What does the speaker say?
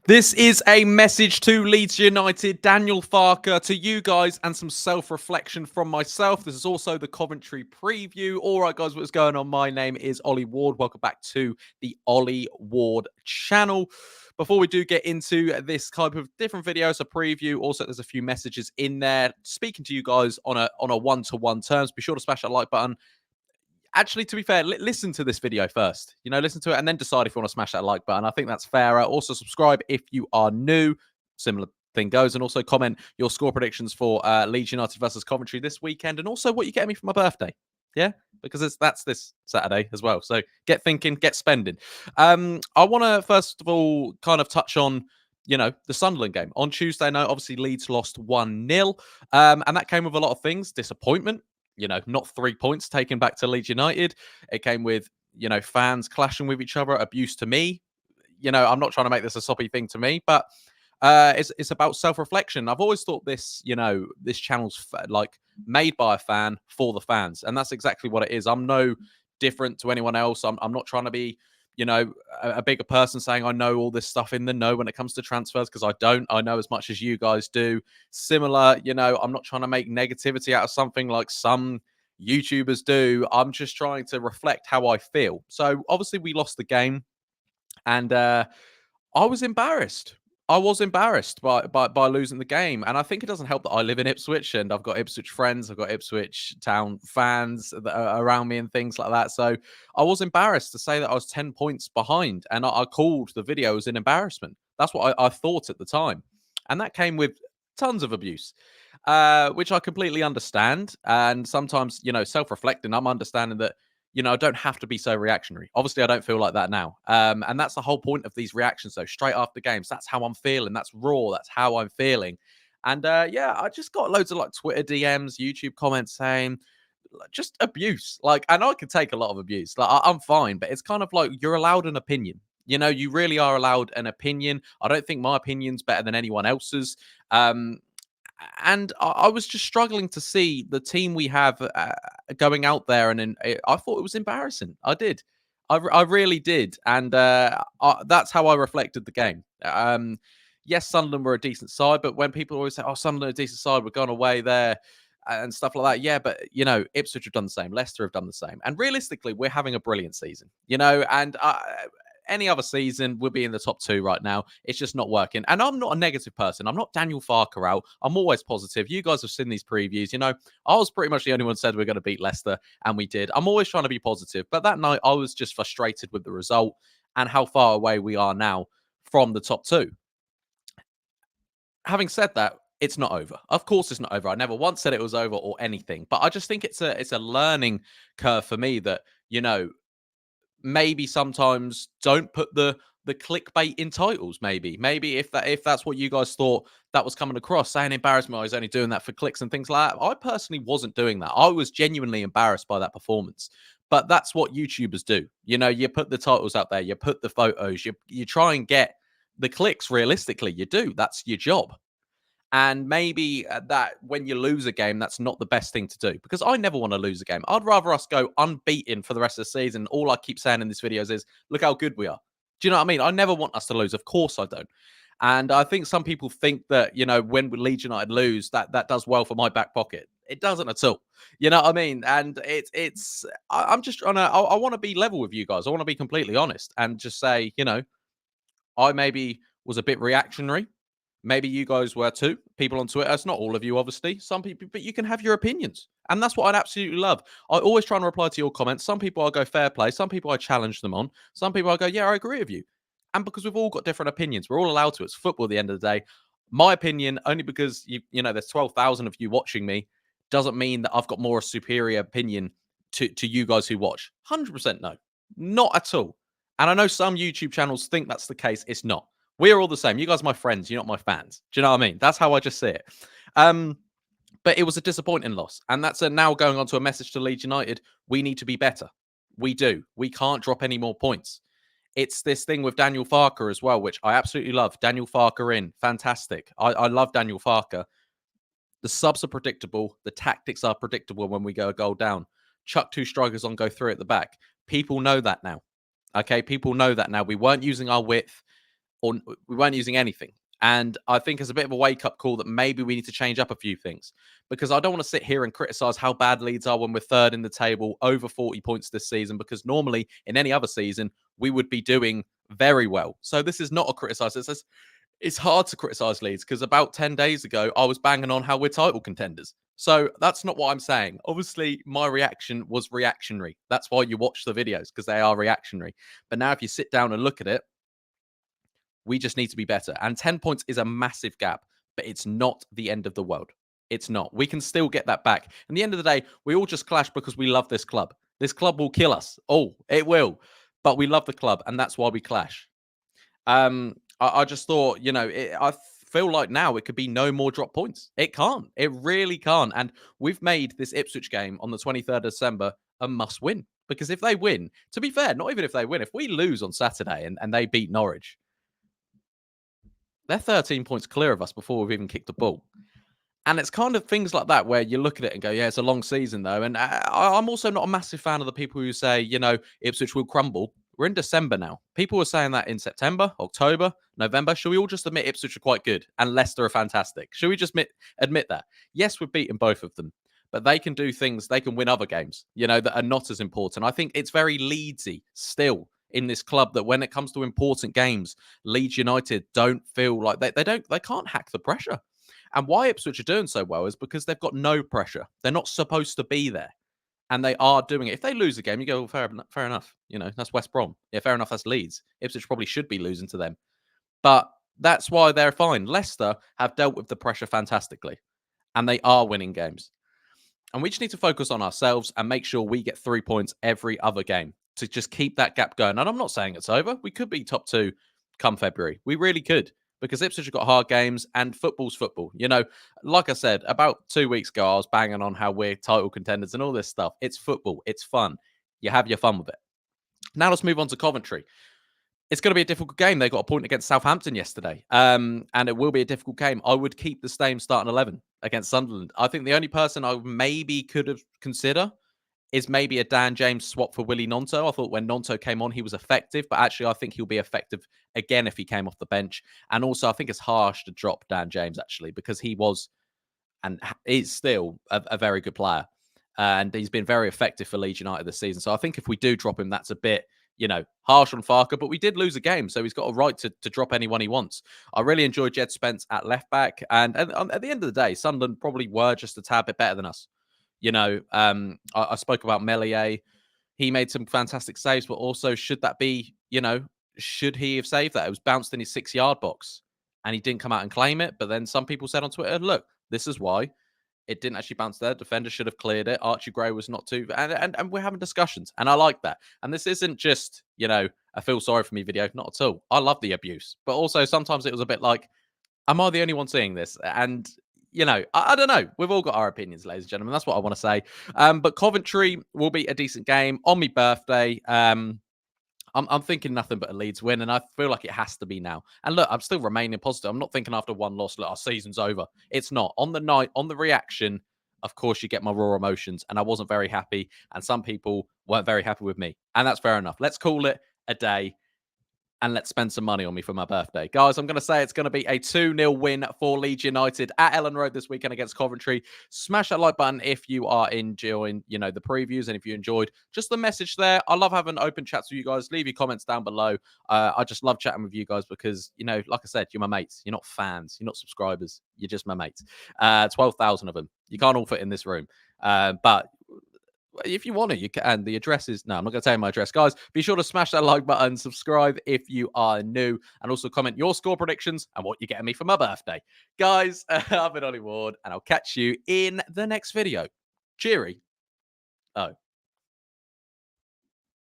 This is a message to Leeds United, Daniel Farker, to you guys, and some self-reflection from myself. This is also the Coventry preview. All right, guys, what's going on? My name is Ollie Ward. Welcome back to the Ollie Ward channel. Before we do get into this type of different videos, a preview, also there's a few messages in there speaking to you guys on a one-to-one terms. Be sure to smash that like button. Actually, to be fair, listen to this video first. Listen to it and then decide if you want to smash that like button. I think that's fairer. Also, subscribe if you are new. Similar thing goes. And also comment your score predictions for Leeds United versus Coventry this weekend. And also what you get me for my birthday. Yeah, because that's this Saturday as well. So get thinking, get spending. I want to, first of all, kind of touch on the Sunderland game. On Tuesday night, obviously Leeds lost 1-0. And that came with a lot of things. Disappointment. Not 3 points taken back to Leeds United. It came with, fans clashing with each other, abuse to me. I'm not trying to make this a soppy thing to me, but it's about self-reflection. I've always thought this, this channel's like made by a fan for the fans. And that's exactly what it is. I'm no different to anyone else. I'm not trying to be, a bigger person saying I know all this stuff in the know when it comes to transfers, because I don't. I know as much as you guys do. Similar, I'm not trying to make negativity out of something like some YouTubers do. I'm just trying to reflect how I feel. So obviously we lost the game, and I was embarrassed. I was embarrassed by losing the game. And I think it doesn't help that I live in Ipswich and I've got Ipswich friends, I've got Ipswich Town fans that are around me and things like that. So I was embarrassed to say that I was 10 points behind. And I called the video as an embarrassment. That's what I thought at the time. And that came with tons of abuse, which I completely understand. And sometimes, self-reflecting, I'm understanding that I don't have to be so reactionary. Obviously, I don't feel like that now. And that's the whole point of these reactions, though. Straight after games, that's how I'm feeling. That's raw. That's how I'm feeling. And yeah, I just got loads of like Twitter DMs, YouTube comments saying just abuse. Like, and I could take a lot of abuse. Like, I'm fine, but it's kind of like you're allowed an opinion. You really are allowed an opinion. I don't think my opinion's better than anyone else's. And I was just struggling to see the team we have going out there, and I thought it was embarrassing. I did, I really did, and that's how I reflected the game. Yes, Sunderland were a decent side, but when people always say, "Oh, Sunderland are a decent side, we're going away there," and stuff like that, yeah, but Ipswich have done the same, Leicester have done the same, and realistically, we're having a brilliant season, and any other season, we'll be in the top 2 right now. It's just not working. And I'm not a negative person. I'm not Daniel Farker out. I'm always positive. You guys have seen these previews. I was pretty much the only one who said we're going to beat Leicester, and we did. I'm always trying to be positive. But that night, I was just frustrated with the result and how far away we are now from the top 2. Having said that, it's not over. Of course, it's not over. I never once said it was over or anything. But I just think it's a learning curve for me that, maybe sometimes don't put the clickbait in titles. Maybe if that's what you guys thought that was coming across, saying embarrassment, I was only doing that for clicks and things like that. I personally wasn't doing that. I was genuinely embarrassed by that performance. But that's what YouTubers do. You put the titles out there, you put the photos, you try and get the clicks. Realistically, you do. That's your job. And maybe that when you lose a game, that's not the best thing to do, because I never want to lose a game. I'd rather us go unbeaten for the rest of the season. All I keep saying in these videos is, look how good we are. Do you know what I mean? I never want us to lose. Of course I don't. And I think some people think that, when Leeds United lose, that does well for my back pocket. It doesn't at all. You know what I mean? And I'm just trying to, I want to be level with you guys. I want to be completely honest and just say, I maybe was a bit reactionary. Maybe you guys were too. People on Twitter. It's not all of you, obviously. Some people, but you can have your opinions. And that's what I'd absolutely love. I always try and reply to your comments. Some people I go fair play. Some people I challenge them on. Some people I go, yeah, I agree with you. And because we've all got different opinions, we're all allowed to. It's football at the end of the day. My opinion, only because there's 12,000 of you watching me, doesn't mean that I've got more superior opinion to you guys who watch. 100% no. Not at all. And I know some YouTube channels think that's the case. It's not. We're all the same. You guys are my friends. You're not my fans. Do you know what I mean? That's how I just see it. But it was a disappointing loss. And that's now going on to a message to Leeds United. We need to be better. We do. We can't drop any more points. It's this thing with Daniel Farker as well, which I absolutely love. Daniel Farker in. Fantastic. I love Daniel Farker. The subs are predictable. The tactics are predictable when we go a goal down. Chuck 2 strikers on, go through at the back. People know that now. Okay, people know that now. We weren't using our width. or we weren't using anything. And I think it's a bit of a wake up call that maybe we need to change up a few things, because I don't want to sit here and criticize how bad Leeds are when we're third in the table, over 40 points this season, because normally in any other season, we would be doing very well. So this is not a criticize. It's hard to criticize Leeds because about 10 days ago, I was banging on how we're title contenders. So that's not what I'm saying. Obviously, my reaction was reactionary. That's why you watch the videos, because they are reactionary. But now, if you sit down and look at it, we just need to be better. And 10 points is a massive gap, but it's not the end of the world. It's not. We can still get that back. At the end of the day, we all just clash because we love this club. This club will kill us. Oh, it will. But we love the club, and that's why we clash. I just thought, I feel like now it could be no more drop points. It can't. It really can't. And we've made this Ipswich game on the 23rd of December a must win. Because if they win, to be fair, not even if they win, if we lose on Saturday and they beat Norwich, they're 13 points clear of us before we've even kicked a ball. And it's kind of things like that where you look at it and go, yeah, it's a long season, though. And I'm also not a massive fan of the people who say, Ipswich will crumble. We're in December now. People were saying that in September, October, November. Should we all just admit Ipswich are quite good and Leicester are fantastic? Should we just admit that? Yes, we've beaten both of them, but they can do things. They can win other games, that are not as important. I think it's very Leedsy still in this club that when it comes to important games, Leeds United don't feel like they can't hack the pressure. And why Ipswich are doing so well is because they've got no pressure. They're not supposed to be there. And they are doing it. If they lose a game, you go, well, fair enough. That's West Brom. Yeah, fair enough. That's Leeds. Ipswich probably should be losing to them. But that's why they're fine. Leicester have dealt with the pressure fantastically. And they are winning games. And we just need to focus on ourselves and make sure we get 3 points every other game to just keep that gap going. And I'm not saying it's over. We could be top two come February. We really could, because Ipswich have got hard games and football's football. Like I said, about 2 weeks ago, I was banging on how we're title contenders and all this stuff. It's football. It's fun. You have your fun with it. Now let's move on to Coventry. It's going to be a difficult game. They got a point against Southampton yesterday, and it will be a difficult game. I would keep the same starting 11 against Sunderland. I think the only person I maybe could have consider is maybe a Dan James swap for Willie Nonto. I thought when Nonto came on, he was effective, but actually I think he'll be effective again if he came off the bench. And also I think it's harsh to drop Dan James, actually, because he was and is still a very good player. And he's been very effective for Leeds United this season. So I think if we do drop him, that's a bit, harsh on Farker. But we did lose a game, so he's got a right to drop anyone he wants. I really enjoyed Jed Spence at left back. And at the end of the day, Sunderland probably were just a tad bit better than us. I spoke about Melier. He made some fantastic saves, but also should that be, should he have saved that? It was bounced in his 6-yard box and he didn't come out and claim it. But then some people said on Twitter, look, this is why it didn't actually bounce there. Defender should have cleared it. Archie Gray was not too, and we're having discussions, and I like that. And this isn't just, a feel sorry for me video, not at all. I love the abuse, but also sometimes it was a bit like, am I the only one seeing this? And I don't know. We've all got our opinions, ladies and gentlemen. That's what I want to say. But Coventry will be a decent game on my birthday. I'm thinking nothing but a Leeds win, and I feel like it has to be now. And look, I'm still remaining positive. I'm not thinking after one loss, look, our season's over. It's not. On the night, on the reaction, of course, you get my raw emotions, and I wasn't very happy, and some people weren't very happy with me, and that's fair enough. Let's call it a day, and let's spend some money on me for my birthday. Guys, I'm going to say it's going to be a 2-0 win for Leeds United at Ellen Road this weekend against Coventry. Smash that like button if you are enjoying, the previews, and if you enjoyed just the message there. I love having open chats with you guys. Leave your comments down below. I just love chatting with you guys because, like I said, you're my mates. You're not fans. You're not subscribers. You're just my mates. 12,000 of them. You can't all fit in this room. But if you want to, you can. And the address is, no, I'm not going to tell you my address. Guys, be sure to smash that like button, subscribe if you are new, and also comment your score predictions and what you're getting me for my birthday. Guys, I've been Ollie Ward, and I'll catch you in the next video. Cheery. Oh.